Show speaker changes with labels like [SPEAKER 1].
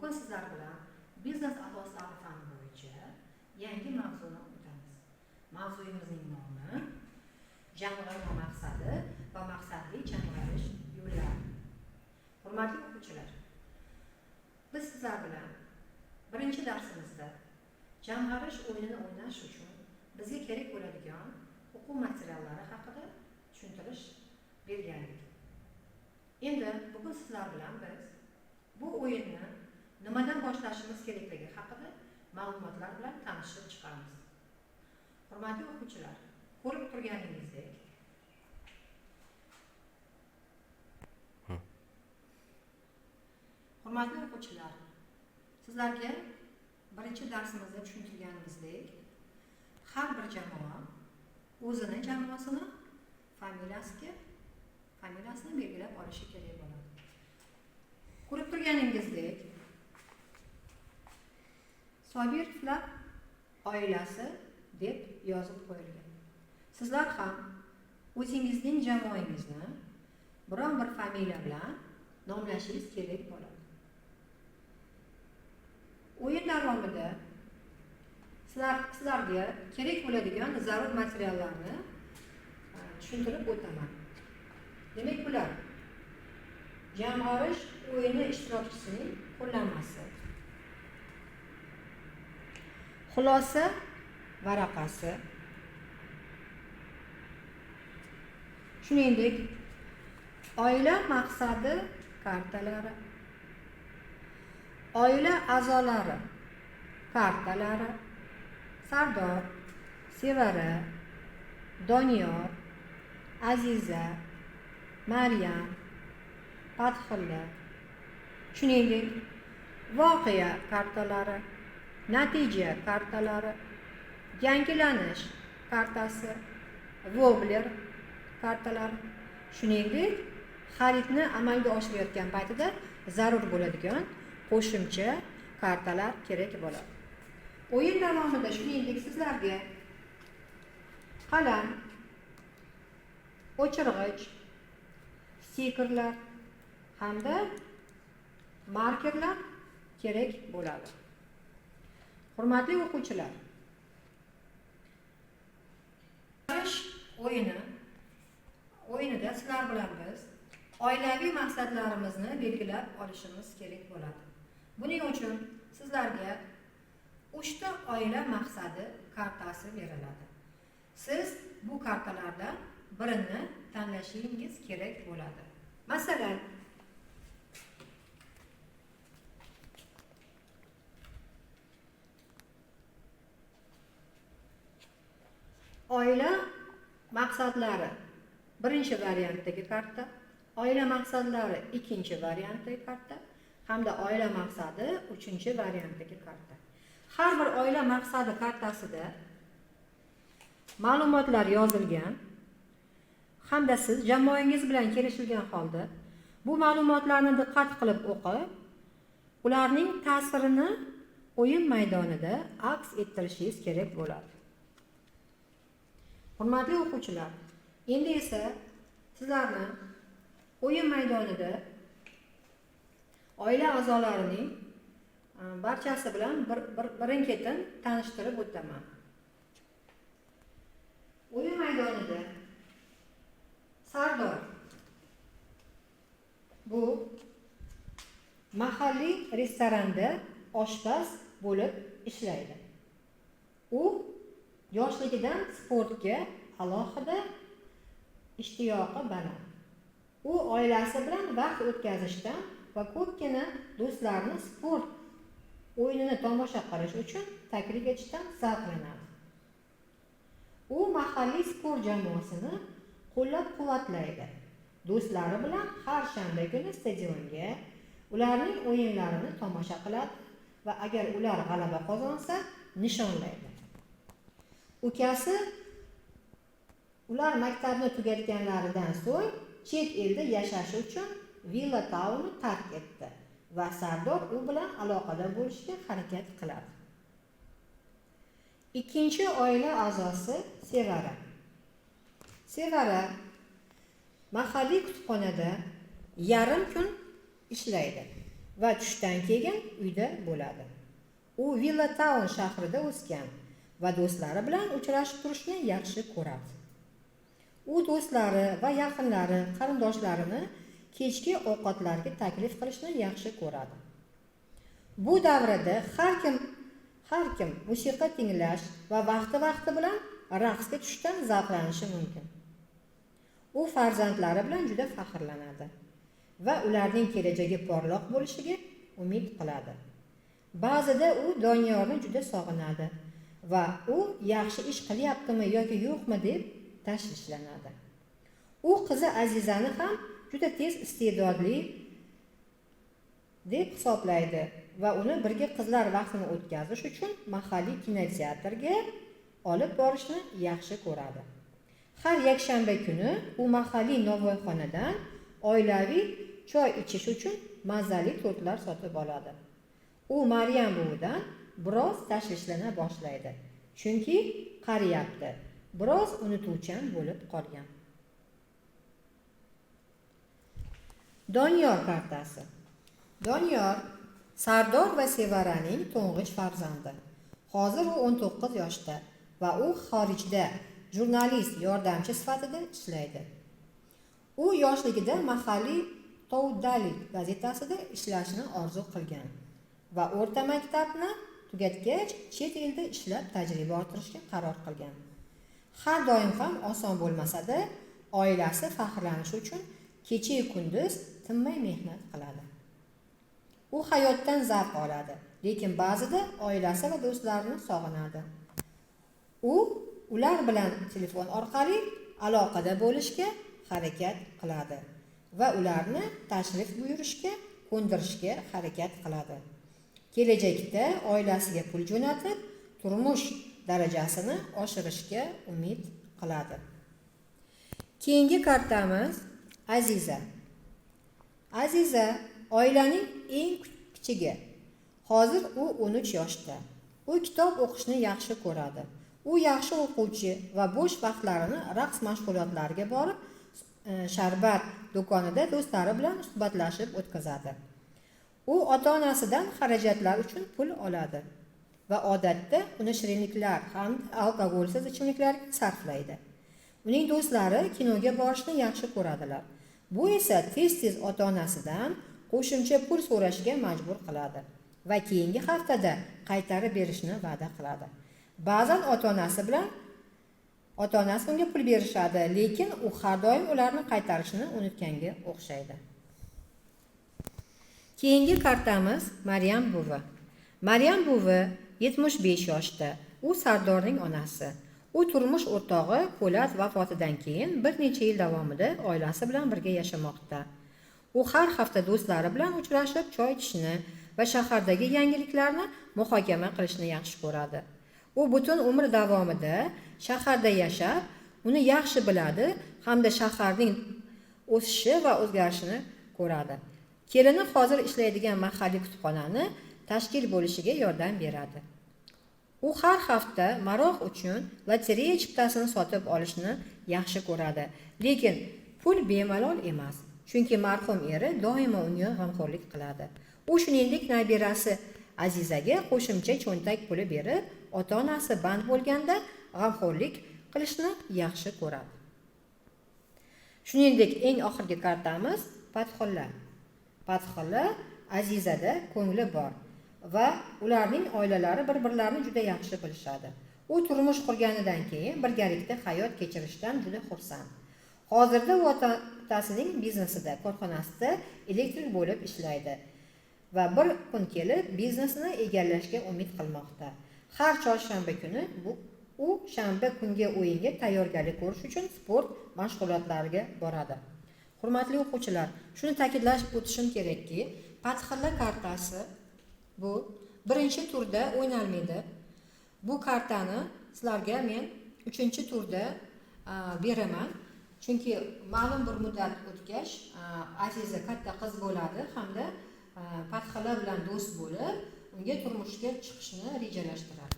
[SPEAKER 1] Bugun sizlar bilan biznes asoslari fani bo'yicha yangi mavzuni o'tamiz. Mavzuyimizning nomi jamg'arma maqsadi va maqsadli jamg'arish yo'llari. Hurmatli o'quvchilar, biz sizlar bilan birinchi darsimizda jamg'arish o'yinini o'ynash uchun bizga kerak bo'ladigan o'quv materiallari haqida tushuntirish bergandik. Endi bugun sizlar bilan biz bu o'yinni nimadan boshlashimiz kerakligi haqida ma'lumotlar bilan tanishib chiqamiz. Hurmatli o'quvchilar, ko'rib turganingizdek hurmatli o'quvchilar, sizlarga birinchi darsimizda tushuntirganimizdek, har bir jamoa o'zini jamoasini familiyasini belgilab olishi kerak bo'ladi. Ko'rib turganingizdek, Sobirovlar oilasi deb yozib qo'yilgan. Sizlar ham o'zingizning jamoangizni biron bir familiya bilan nomlashingiz kerak bo'ladi. O'yin davomida sizlarga kerak bo'ladigan zarur materiallarni tushuntirib o'taman. Demak, bular jamg'arish o'yini ishtirokchisining qo'llanmasi, xulosa varaqasi, shuningdek oila maqsadi kartalari, oila a'zolari kartalari, Sardor, Sevara, Doniyor, Aziza, Maryam, Fathulla, shuningdek voqea kartalari, natija kartalari, yangilanish kartasi, Wobler kartalari, shuningdek xaridni amalga oshirayotgan paytida zarur bo'ladigan qo'shimcha kartalar kerak bo'ladi. O'yin davomida shuningdek sizlarga qalam, o'chirg'ich, stikerlar hamda markerlar kerak bo'ladi. Hurmatli o'quvchilar, o'yinida sizlar bilan biz oilaviy maqsadlarimizni belgilab olishimiz kerak bo'ladi. Buning uchun sizlarga 3 ta oila maqsadi kartasi beriladi. Siz bu kartalardan birini tanlashingiz kerak bo'ladi. Masalan, oila maqsadlari birinchi variantdagi karta, oila maqsadlari ikkinchi variantdagi karta hamda oila maqsadi uchinchi variantdagi karta. Har bir oila maqsadi kartasida ma'lumotlar yozilgan hamda siz jamoangiz bilan kelishilgan holda bu ma'lumotlarni diqqat qilib o'qib, ularning ta'sirini o'yin maydonida aks ettirishingiz kerak bo'ladi. Hurmatli o'quvchilar, endi esa sizlarni o'yin maydonida oila a'zolarining barchasi bilan birin-ketin tanishtirib o'taman. O'yin maydonida Sardor bu mahalliy restoranda oshpaz bo'lib ishlaydi. U yoshligidan sportga alohida ishtiyoqi baland. U oilasi bilan vaqt o'tkazishdan va ko'pgina do'stlarni sport o'yinini tomosha qilish uchun taklif etishdan zavqlanadi. U mahalliy sport jamoasini qo'llab-quvvatlaydi. Do'stlari bilan har shanba kuni stadionga ularning o'yinlarini tomosha qiladi va agar ular g'alaba qozonsa, nishonlaydi. Ukasi ular maktabni tugatganlaridan so'ng chet elda yashash uchun Villa Townni tark etdi va Sardor u bilan aloqada bo'lishga harakat qiladi. Ikkinchi oila a'zosi Sevara. Sevara mahalliy kutubxonada yarim kun ishlaydi va tushdan keyin uyda bo'ladi. U Villa Town shahrida o'sgan va do'stlari bilan uchrashib turishni yaxshi ko'radi. U do'stlari va yaqinlari, qarindoshlarini kechki ovqatlarga taklif qilishni yaxshi ko'radi. Bu davrada har kim musiqa tinglash va vaqti bilan raqsga tushishdan zavqlanishi mumkin. U farzandlari bilan juda faxrlanadi va ularning kelajagi porloq bo'lishiga umid qiladi. Ba'zida u Doniyorni juda sog'inadi va u yaxshi ish qilyaptimi yoki yo'qmi deb tashvishlanadi. U qizi Azizani ham juda tez iste'dodli deb hisoblaydi va uni birga qizlar vaqtini o'tkazish uchun mahalliy kinoteatrga olib borishni yaxshi ko'radi. Har yakshanba kuni u mahalliy novvoyxonadan oilaviy choy ichish uchun mazali tortlar sotib oladi. U Maryam buvidan biroz tashvishlana boshlaydi, chunki qariyapti, biroz unutuvchan bo'lib qolgan. Doniyor kartasi. Doniyor Sardor va Sevaraning to'ng'ich farzandi. Hozir u 19 yoshda va u xorijda jurnalist yordamchi sifatida ishlaydi. U yoshligida mahalliy Tovdalik gazetasida ishlashni orzu qilgan va o'rta maktabni tugatgach chet elda ishlab tajriba orttirishga qaror qilgan. Har doim ham oson bo'lmasa-da, oilasi faxrlanishi uchun kecha-yu kunduz tinmay mehnat qiladi. U hayotdan zavq oladi, lekin ba'zida oilasi va do'stlarini sog'inadi. U ular bilan telefon orqali aloqada bo'lishga harakat qiladi va ularni tashrif buyurishga ko'ndirishga harakat qiladi. Kelajakda oilasiga pul jo'natib, turmush darajasini oshirishga umid qiladi. Keyingi kartamiz Aziza. Aziza oilaning eng kichigi. Hozir u 13 yoshda. U kitob o'qishni yaxshi ko'radi. U yaxshi o'quvchi va bo'sh vaqtlarini raqs mashg'ulotlariga borib, sharbat do'konida do'stlari bilan suhbatlashib o'tkazadi. U ota-onasidan xarajatlar uchun pul oladi va odatda uni shirinliklar hamda alkogolsiz ichimliklarga sarflaydi. Uning do'stlari kinoga borishni yaxshi ko'radilar. Bu esa tez-tez ota-onasidan qo'shimcha pul so'rashga majbur qiladi va keyingi haftada qaytarib berishni va'da qiladi. Ba'zan ota-onasi unga pul berishadi, lekin u har doim ularni qaytarishni unutganga o'xshaydi. Keyingi kartamiz Maryam buvi. Maryam buvi 75 yoshda. U Sardorning onasi. U turmush o'rtog'i Po'lat vafotidan keyin bir necha yil davomida oilasi bilan birga yashamoqda. U har hafta do'stlari bilan uchrashib choy ichishni va shahardagi yangiliklarni muhokama qilishni yaxshi ko'radi. U butun umr davomida shaharda yashab, uni yaxshi biladi hamda shaharning o'sishi va o'zgarishini ko'radi. Kelini hozir ishlaydigan mahalliy kutubxonani tashkil bo'lishiga yordam beradi. U har hafta maroq uchun lotereya chiptasini sotib olishni yaxshi ko'radi, lekin pul bemalol emas, chunki marhum eri doimo unga g'amxo'rlik qiladi. U shuningdek nabirasi Azizaga qo'shimcha cho'ntak puli berib, ota-onasi band bo'lganda g'amxo'rlik qilishni yaxshi ko'radi. Shuningdek, eng oxirgi kartamiz Fatxulla. Fatxulla Azizada ko'ngli bor va ularning oilalari bir-birlarini juda yaxshi bilishadi. U turmush qurganidan keyin birgalikda hayot kechirishdan juda xursand. Hozirda u otasining biznesida, korxonasida elektrik bo'lib ishlaydi va bir kun kelib biznesini egallashga umid qilmoqda. Har chorshanba kuni u shanba kungi o'yinga tayyorgarlik ko'rish uchun sport mashg'ulotlariga boradi. Hurmatli o'quvchilar, shuni ta'kidlash o'tishim kerakki, Fatxulla kartasi bu birinchi turda o'ynalmaydi. Bu kartani sizlarga men 3-turda beraman. Chunki ma'lum bir muddat o'tgach, Aziza katta qiz bo'ladi hamda Fatxulla bilan do'st bo'lib, unga turmushga chiqishni rejalashtiradi.